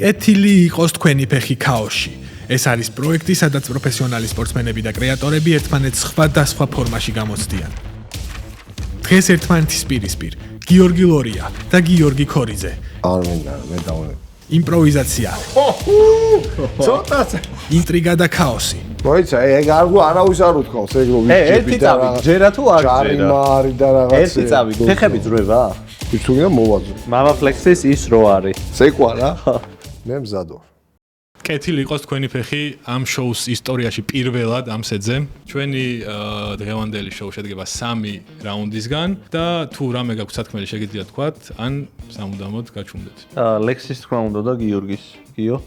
კეთილი იყოს თქვენი ფეხი ქაოსში. ეს არის პროექტი, სადაც პროფესიონალი სპორტსმენები და კრეატორები ერთმანეთს სხვადასხვა ფორმაში გამოცდიან. დღეს ერთმანეთის პირისპირ გიორგი ლორია და გიორგი ქორიძე. არ მინდა, მე დავუნე. იმპროვიზაცია. ცოტაც. ინტრიგა და ქაოსი. მოიცა, ეგ არავის არ უთქვამს, ეგ რომ ერთი წავი, ჯერა თუ არ ჯერა. ჯარი და რაღაცა. ერთი წავი, ფეხები ძროება? იცუგია მოვაძო. მამა ფლექსის ის რო არის. ზეკვა რა? მე მზად ვარ. კეთილი იყოს თქვენი ფეხი ამ შოუს ისტორიაში პირველად ამ სეტზე. ჩვენი დღევანდელი შოუ შედგება 3 რაუნდისგან და თუ რამე გაქვთ სათქმელი შეგიძლიათ თქვათ, ან სამუდამოდ გაჩვენდეთ. ლექსის თქმა უნდა და გიორგის. გიო?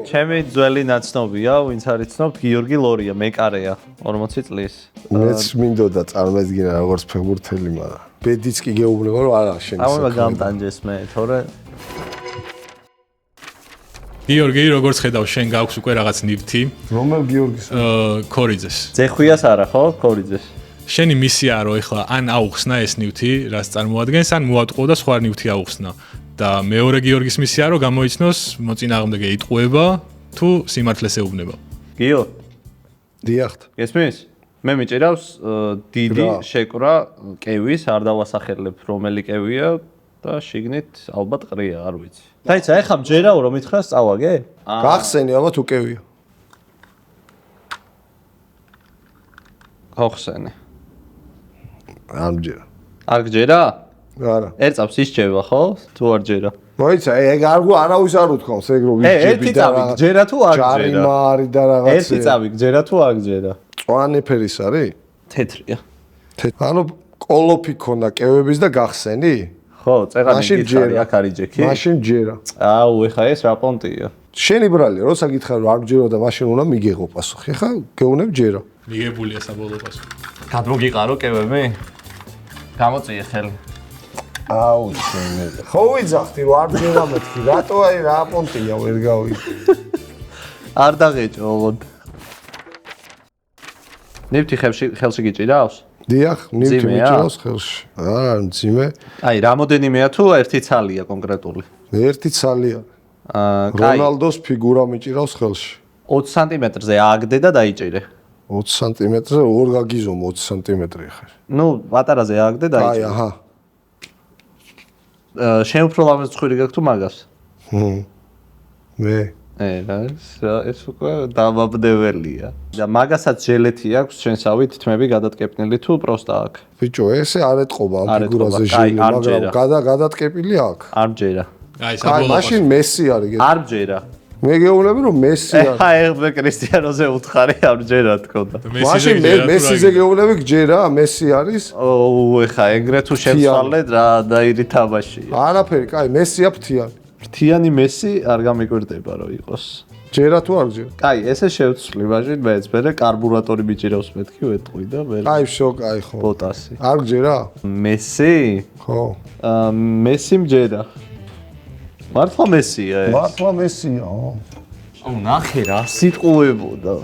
ჩემი ძველი ნაცნობია, ვინც არის ცნობთ, გიორგი ლორია, მეკარეა, 40 წლის. მეც მინდოდა წარმოედგინა როგორც ფეხბურთელი, მაგრამ ბედიც კი გეუბნება რომ არა შენ ისე. ამა გამტანჯეს მე, თორე გიორგი, როგორც ხედავ, შენ გაქვს უკვე რაღაც ნივთი. რომელ გიორგის? ქორიძეს. ძეხვიას არა ხო, ქორიძეს. შენი მისია რომ ეხლა ან აუხსნა ეს ნივთი, რაც წარმოადგენს, ან მოატყო და სხვა ნივთი აუხსნა. და მეორე გიორგის მისია რომ გამოიცნოს მოწინააღმდეგე იტყუება თუ სიმართლეს ეუბნება. გიო? დიახ. გესმის? მე მიჭირავს დიდი შეკვრა კევის, არ დავასახელებ რომელი კევია და შიგნით ალბათ ყრია, არ ვიცი. დაიცა, ეხლა მჯერაო რომ მითხრა სწავაგე? გახსენი, ალბათ უკევია. გავხსენი. არ მჯერა. არ გჯერა? არა. ერწავს ისჯება ხო? თუ არ ჯერა? მოიცა, ეგ არავის არ უთქვამს, ეგ რომ ერთი წავი გჯერა თუ არ ჯარი გჯერა? მარი და რაღაცა. ერთი წავი გჯერა თუ არ გჯერა? წვანი ფერის არის? თეთრია. ანუ კოლოფი ქონდა კევების და გახსენი? ხო, წერანი მაშინ გითხარი, ჯერა. აქ არის ჯექი? მაშინ ჯერა. აუ, ეხა ეს რა პონტია? შენი ბრალია, როცა გითხარ რომ არ გჯერო და მაშინ უნდა მიგეღო პასუხი. ეხა გეუნებ ჯერა. მიგებულია საბოლოო პასუხი. გადმოგიყარო კევები? გამოწიე ხელი. აუ, შენ. ხო ვიძახდი რომ არ ჯერა მეთქი, რატო აი რა პონტია ვერ გავიგე. არ დაღეჭო ოღონდ. ნივთი ხელში გიჭირავს? დიახ, ნივთი მძიმეა? მიჭირავს ხელში. არა, მძიმე. აი, რამოდენიმეა თუ ერთი ცალია კონკრეტული? ერთი ცალია. კაი, რონალდოს ფიგურა მიჭირავს ხელში. 20 სანტიმეტრზე ააგდე და დაიჭირე. 20 სანტიმეტრზე ორ გაგიზომ 20 სანტიმეტრი ხარ. ნუ, პატარაზე ააგდე და აი, დაიჭირე. აჰა. შენ უფრო ლამაზ ცხვირი გაქვს თუ მაგას? მე ეს უკვე დამაბნეველია. და მაგასაც ჟელეთი აქვს შენსავი თითმები გადატკეპნილი თუ პროსტა აქ? ბიჭო, ესე არ ეთყობა ამ არ ფიგურაზე ეთყობა, კაი, ჟელი, არ მაგრამ ჯერა. გადატკეპილი აქვს. არ მჯერა. აი, აი, საბოლოო მაშინ პასუხი. მესი არის. არ მჯერა. მე გეუბნები რომ მესი არის. ეხა ეხლა კრისტიანოზე უთხარი არ მჯერა თქონდა. მაშინ მე მესიზე გეუბნები გჯერა, მესი არის. ოუ, ეხა ეგრე თუ შევცვალეთ რა დაირი თამაშია. არაფერი, კაი, მესია ფრთიანი. ფრთიანი მესი არ გამიკვირდება რომ იყოს. ჯერა თუ არ ჯერა? კაი, ესე შევცვლი, მაშინ მეც მე კარბურატორი მიჭირავს მეთქი ვეტყვი და მე კაი, შო, კაი, ხო. პოტასი. არ ჯერა? მესი? ხო. მესი მჯერა. მართლა მესია ეს? მართლა მესია, ხო. აუ, ნახე რა სიტყუებოდა.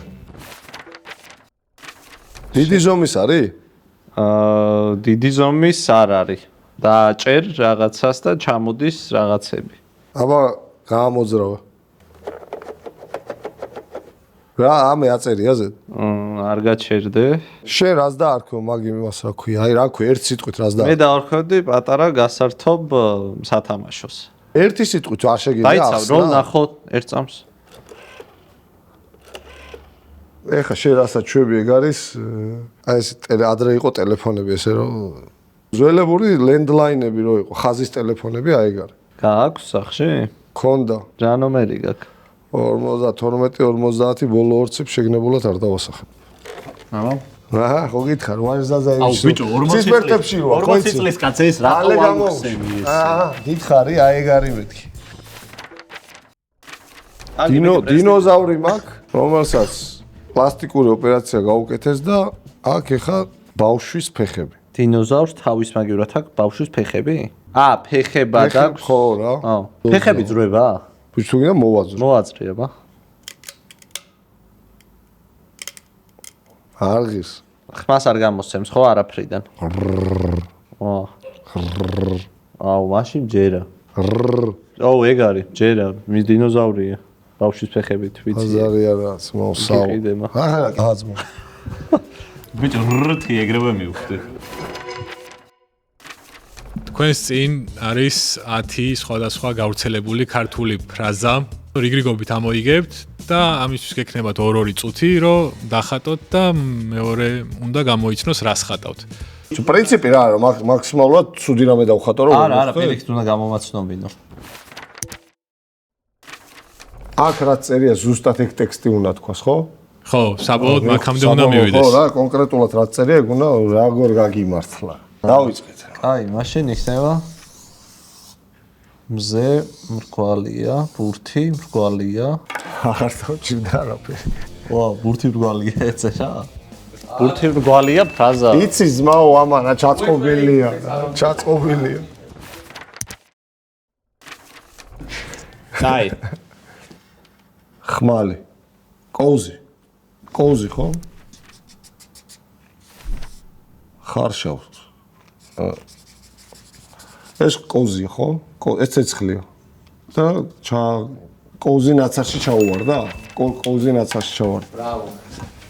დიდი ზომის არის? დიდი ზომის არ არის. დააჭერ რაღაცას და ჩამოდის რაღაცები. აბა, გამოძრავა. რა, ამე აწერია ზედ? არ გაჩერდე. შენ რას დაარქვე მაგ იმას რა ქვია? აი, რა ქვია, ერთ სიტყვით რას მე დავარქვევდი პატარა გასართობ სათამაშოს. ერთი სიტყვით არ შეგიძლია დაიცავ რომ ნახოთ ერთ წამს. ეხა შენ რასაც ჩვევი ეგ არის, აი ეს ადრე იყო ტელეფონები ესე რომ ძველებური ლენდლაინები რო იყო, ხაზის ტელეფონები აი ეგ არის. გააქვს სახში? ქონდა. რა ნომერი გაქვს? 52-50 ბოლო ორცებ შეგნებულად არ დავასახებ. ამა? აჰა, ხო გითხარ, ვაჟზაზა ის. აუ ბიჭო 40 წლის კაცი ეს რატო აღხსენი ეს? აჰა, გითხარი, აი ეგ არის მეთქი. დინოზავრი მაქვს, რომელსაც პლასტიკური ოპერაცია გაუკეთეს და აქ ეხა ბავშვის ფეხები. დინოზავრს თავის მაგივრად აქვს ბავშვის ფეხები? ფეხება გაქვს? ხო რა. ფეხები ძროება? ბიჭო, გინდა მოვაძრო. მოაძრეება. არღის. ხმას არ გამოსცემს ხო არაფრიდან? აუ, მაშინ ჯერა. აუ ეგ არის, ჯერ არ, მის დინოზავრია. ბავშვის ფეხებით, ვიცი. აზარი არაა, მოსაო. აჰა, გააზმო. ბიჭო, რთი ეგრევე მივხვდი. თქვენს წინ არის 10 სხვადასხვა გავრცელებული ქართული ფრაზა. რიგრიგობით ამოიგებთ და ამისთვის გექნებათ 2-2 წუთი, რომ დახატოთ და მეორე უნდა გამოიცნოს რას ხატავთ. პრინციპი რა არა, მაქსიმალურად ცუდი რამე დავხატო რომ არა, პირიქით უნდა გამომაცნობინო. აქ რაც წერია ზუსტად ეგ ტექსტი უნდა თქვას, ხო? ხო, საბოლოოდ მაგამდე უნდა მივიდეს. ხო, რა, კონკრეტულად რაც წერია, ეგ უნდა როგორ გაგიმართლა. დავიწყეთ. აი, მაშინ იქნება მზე მრგვალია, ბურთი მრგვალია. აღარ დავჭირდა არაფერი. ვა, ბურთი მრგვალია ეცე რა? ბურთი მრგვალია ფრაზა. იცი ზმაო ამანა ჩაწყობილია. ჩაწყობილია. აი. ხმალი. კოუზი. კოუზი ხო? ხარშავს. ეს კოუზი ხო? ეს ცეცხლია. და კოუზი ნაცარში ჩაუვარდა? კოუზი ნაცარში ჩაუვარდა. ბრავო.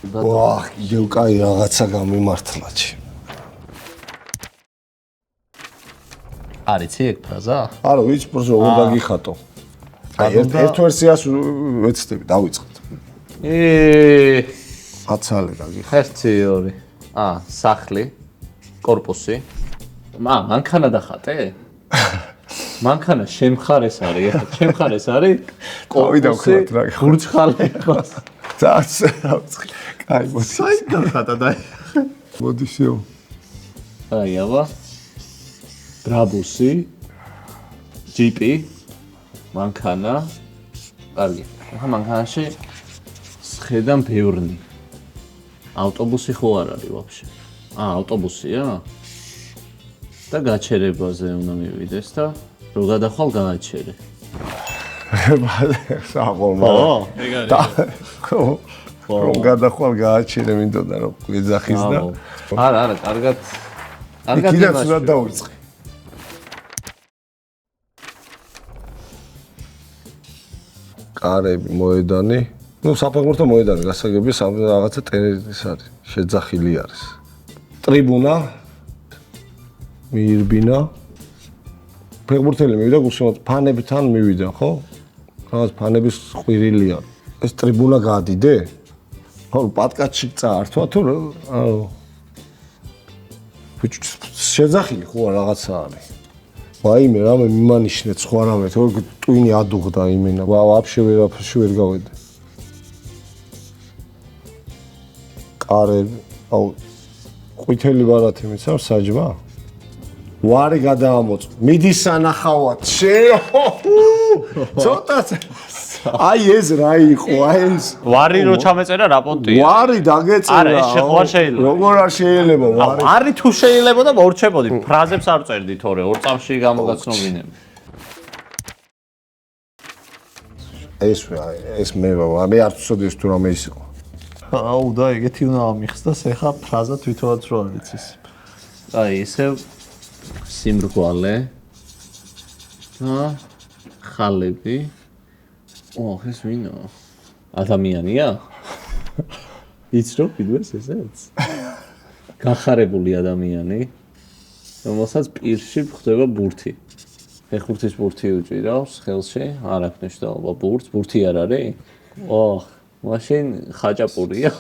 ვაჰ, იდევ კაი რაღაცა გამიმართლაჩი. არიცი ეგ ფრაზა? არა, ვიცი პროსო როგორ დაგიხატო. აი, ერთ ვერსიას ვეცდები, დავიწყეთ. აცალე დაგიხატო. 1 2. სახლი, კორპუსი. მანქანა დახატე? მანქანა შემხარეს არის, შენ მხარეს არის? ყავი დავხატ რა. გურჩხალი ხოს. დაც დავწყი. კაი, მოდი. საით დახატა და მოდიშიო. აი, აბა. ბრაბუსი, ჯიპი, მანქანა. კარგი. ახლა მანქანაში სხედან ბევრნი. ავტობუსი ხო არ არის ვაფშე? ავტობუსია? და გაჩერებაზე უნდა მივიდეს და რო გადახვალ გააჩერე. საყომა. ეგ არის. ხო. რომ გადახვალ გააჩერე მინდოდა რომ ეძახის და. არა, კარგად. კარგად კიდევ სულად დავიწყე. კარები, მოედანი. ნუ საფეხბურთო მოედანი, გასაგები რაღაცა ტერენის არის, შეძახილი არის. ტრიბუნა მიირბინა. ფეხბურთელი მივიდა გულშემატ ფანებთან მივიდა, ხო? რაღაც ფანების ყვირილია. ეს ტრიბუნა გაადიდე? ხო, პატკაცში წაართვა თუ აუ. შეძახილი ხო რაღაცა არის. ვაიმე, რამე მიმანიშნეთ სხვა რამე, თორე ტვინი ადუღდა იმენა. ვაფშე ვერაფერში ვერ გავედე. კარები, აუ ყვითელი ბარათი მიცავს საჯმა? ვარი გადაამოწ. მიდი სანახავად. ცოტა აი ეს რა იყო, აი ეს. ვარი რო ჩამეწერა რა პონტია? ვარი დაგეწერა. არა, ეს შეხوار შეიძლება. როგორ არ შეიძლება ვარი? არი თუ შეიძლება და მორჩებოდი, ფრაზებს არ წერდი თორე, ორ წამში გამოგაცნობინები. ეს მე მე არ ვცოდი ეს თუ რამე ის იყო. აუ და ეგეთი უნდა ამიხსნას, ეხა ფრაზა თვითონაც რო არ იცის. აი, ისევ სიმრგვალე და ხალები. ეს ვინა? ადამიანია? იცი რომ ვიდვეს ესეც? გახარებული ადამიანი, რომელსაც პირში ხდება ბურთი. ფეხბურთის ბურთი უჭირავს ხელში, არ აქვს მნიშვნელობა ბურთს, ბურთი არ არის? მაშინ ხაჭაპურია.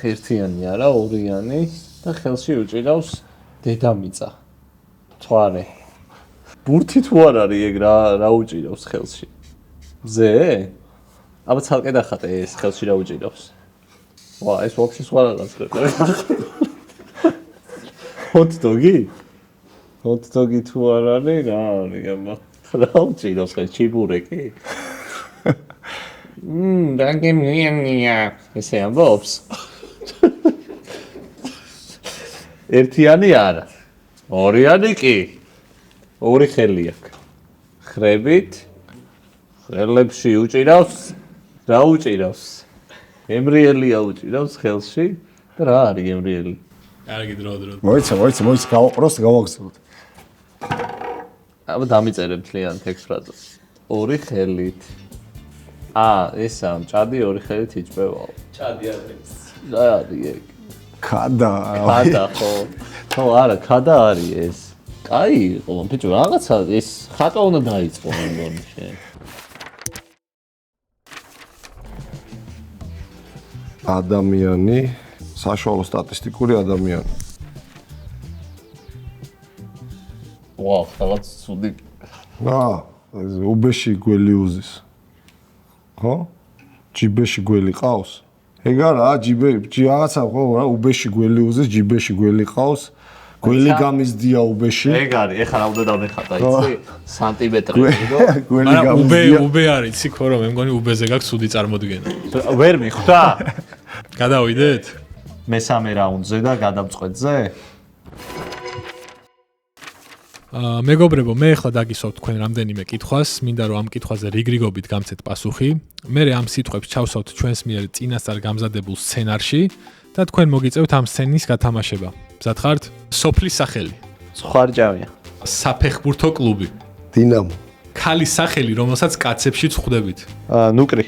ერთიანი არა, ორიანი და ხელში უჭირავს დედამიწა. თვარე. ბურთი თუ არ არის ეგ რა უჭირავს ხელში? მზე? აბა ცალკე დახატე ეს ხელში რა უჭირავს. ეს ვაფშე სხვა რაღაცა. ჰოთ-დოგი? ჰოთ-დოგი თუ არ არის, რა არის აბა? რა უჭირავს ეს ჩიბურეკი? დაგემიანია. ესე ამბობს. ერთიანი არა. ორიანი კი. ორი ხელი აქვს. ხრებით ხელებში უჭირავს, რა უჭირავს? ემრიელია უჭირავს ხელში და რა არის ემრიელი? კარგი დრო. მოიცა, პროსტ გავაგზავნოთ. აბა დამიწერებ ძალიან ტექსტ ფრაზას. ორი ხელით. ესა მჭადი ორი ხელით იჭმევაო. ჭადი არის. რა არის ეგ? ქადა. ხო, არა, ქადა არის ეს. კაი იყო, ბიჭო, რაღაცა ეს ხატა უნდა დაიწყო მე მგონი შენ. ადამიანი, საშუალო სტატისტიკური ადამიანი. ვაუ, რაღაც ცუდი. უბეში გველი უზის. ხო? ჯიბეში გველი ყავს? ეგ არა, ჯიბეში რაღაცა ხო, რა, უბეში გველი უზის, ჯიბეში გველი ყავს. გველი გამიზდია უბეში. ეგ არის, ეხლა რა უნდა დამეხატა, იცი? სანტიმეტრები, რო? გველი მაგრამ გამიზდია. უბე არის, იცი ხო რომ მე მგონი უბეზე გაქვს სუდი წარმოდგენა. ვერ მიხვდა? გადავიდეთ? მესამე რაუნდზე და გადამწყვეტზე? მეგობრებო, მე ახლა დაგისვავთ თქვენ რამდენიმე კითხვას, მინდა რომ ამ კითხვაზე რიგრიგობით გამცეთ პასუხი. მე ამ სიტყვებს ჩავსავთ ჩვენს მიერ წინასწარ გამზადებულ სცენარში და თქვენ მოგიწევთ ამ სცენის გათამაშება. მზად ხართ? სოფლის სახელი. ცხარჭამია. საფეხბურთო კლუბი. დინამო. ქალის სახელი, რომელსაც კაცებშიც ხვდებით. ნუკრი.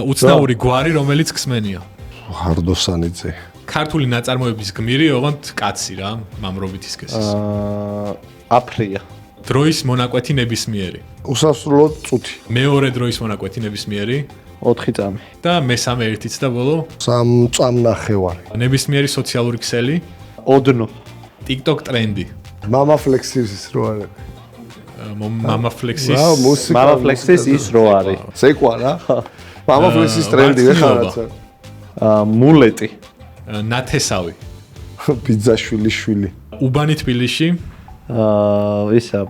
უცნაური გვარი, რომელიც ქსმენია. ჰარდოსანიძე. ქართული ნაწარმოების გმირი, ოღონდ კაცი რა, მამრობით ისკესის. აფრია. დროის მონაკვეთი ნებისმიერი. უსასრულო წუთი. მეორე დროის მონაკვეთი ნებისმიერი 4 წამი. და მესამე ერთიც და ბოლო 3 წამნახევარი. ნებისმიერი სოციალური ქსელი, ოდნო. TikTok ტრენდი. მამა ფლექსის რო არის. მამა ფლექსის. რა მუსიკა. მამა ფლექსის ის რო არის. ცეკვა რა. მამა ფლექსის ტრენდი ეხარაცა. მულეტი. ნათესავი. ბიძაშვილი შვილი. უბანი თბილისში. ისა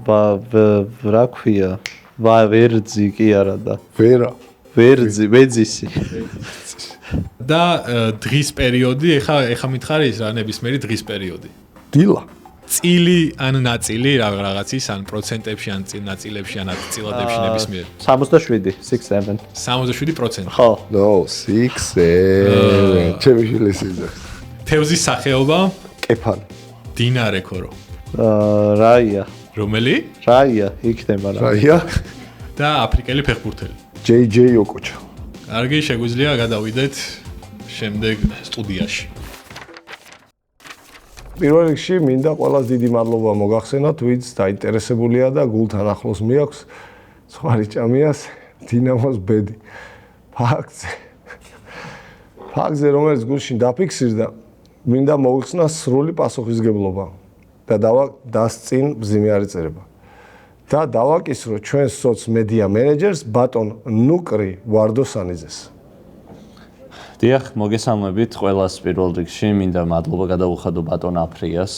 რა ქვია? ვერძი კი არა და. ვერა. ვერძი, ვეძისი. და დღის პერიოდი, ეხა მითხარი ის რა ნებისმიერი დღის პერიოდი. დილა. წილი ან ნაწილი რაღაცის ან პროცენტებში ან ნაწილებში ან წილადებში ნებისმიერი. 67, 67. 67%. ხო. No, 6. ჩემი შვილის იძახს. თევზის სახეობა, კეფანი. დინარე ქორო. რაია. რომელი? რაია, იქნება რა. რაია? და აფრიკელი ფეხბურთელი. JJ ოკოჩა. კარგი, შეგვიძლია გადავიდეთ შემდეგ სტუდიაში. პირველ რიგში მინდა ყველას დიდი მადლობა მოგახსენოთ, ვინც დაინტერესებულია და გულთან ახლოს მიაქვს ცხარიჭამიას დინამოს ბედი. ფაქტზე რომელიც გულში დაფიქსირდა, მინდა მოიხსნა სრული პასუხისგებლობა და დასწინ მძიმე წერება. და დავაკისრო ჩვენ სოცმედია მენეჯერს ბატონ ნუკრი ვარდოსანიძეს. დიახ, მოგესალმებით ყველას პირველ რიგში, მინდა მადლობა გადაუხადო ბატონ აფრიას,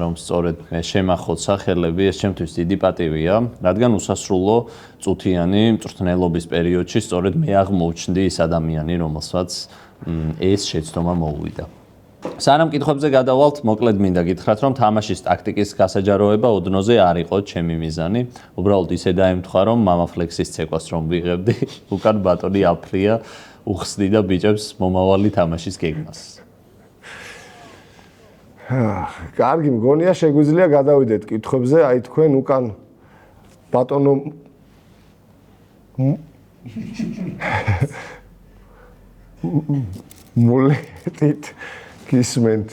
რომ სწორედ მე შემახოცა ხელები, ეს ჩემთვის დიდი პატივია, რადგან უსასრულო წუთიანი მწვრთნელობის პერიოდში სწორედ მე აღმოჩნდი ის ადამიანი, რომელსაც ეს შეცდომა მოუვიდა. სანამ კითხვებზე გადავალთ, მოკლედ მინდა გითხრათ, რომ თამაშის ტაქტიკის გასაჯაროება ოდნოზე არ იყო ჩემი მიზანი. უბრალოდ ისე დაემთხვა, რომ მამა ფლექსის ცეკვას რომ ვიღებდი, უკან ბატონი აფრია უხსნი და ბიჭებს მომავალი თამაშის გეგმას. კარგი, მგონია შეგვიძლია გადავიდეთ კითხვებზე, აი თქვენ უკან ბატონო მულეტით გისმენთ.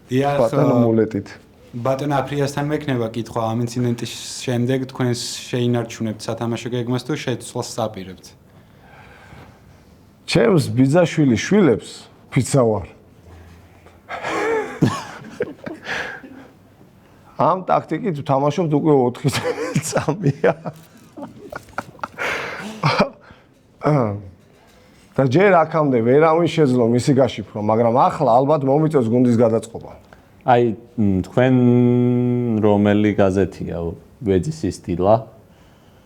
ბატონო მულეტით. ბატონ აფრიასთან მექნება კითხვა ამ ინციდენტის შემდეგ თქვენ შეინარჩუნებთ სათამაშო გეგმას თუ შეცვლას საპირებთ? ჩემს ბიძაშვილი შვილებს ფიცავარ. ამ ტაქტიკით ვთამაშობთ უკვე 4 წამია. და ჯერ აქამდე ვერავინ შეძლო მისი გაშიფრო, მაგრამ ახლა ალბათ მომიწევს გუნდის გადაწყობა. აი, თქვენ რომელი გაზეთია ვეძისის დილა?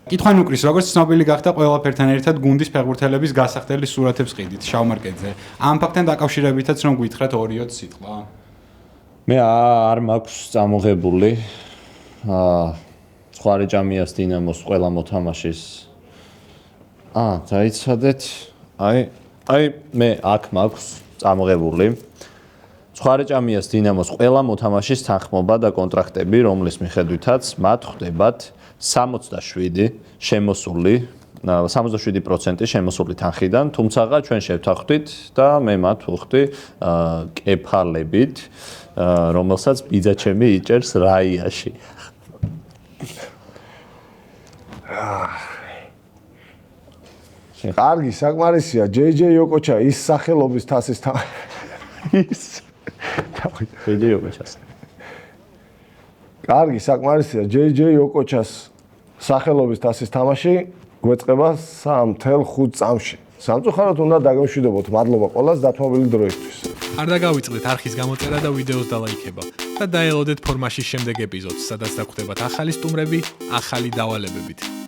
კითხვა ნუკრის, როგორც ცნობილი გახდა ყველაფერთან ერთად გუნდის ფეხბურთელების გასახდელი სურათებს ყიდით შავმარკეტზე. ამ ფაქტთან დაკავშირებითაც რომ გითხრათ 2-20 სიტყვა. მე არ მაქვს წამოღებული ცხარიჭამიას დინამოს ყველა მოთამაშის დაიცადეთ. აი მე აქ მაქვს წამოღებული ცხარეჭამიას დინამოს ყველა მოთამაშის თანხმობა და კონტრაქტები, რომლის მიხედვითაც მათ ხვდებათ 67% შემოსული თანხიდან, თუმცა ჩვენ შევთანხმდით და მე მათ ვხვდი კეფალებით, რომელსაც ბიძაჩემი იჭერს რაიაში. კარგი, საკმარისია, JJ Yokocha ის სახელობის თასის ის JJ Yokochas. კარგი, საკმარისია, JJ Yokochas სახელობის თასის თამაში გვეწყება 3.5 წამში. სამწუხაროდ უნდა დაგემშვიდობოთ. მადლობა ყველას დათმობილი დროისთვის. არ დაგავიწყდეთ არხის გამოწერა და ვიდეოს დალაიქება და დაელოდეთ ფორმაშის შემდეგ ეპიზოდს, სადაც დაგხვდებათ ახალი სტუმრები, ახალი დავალებებით.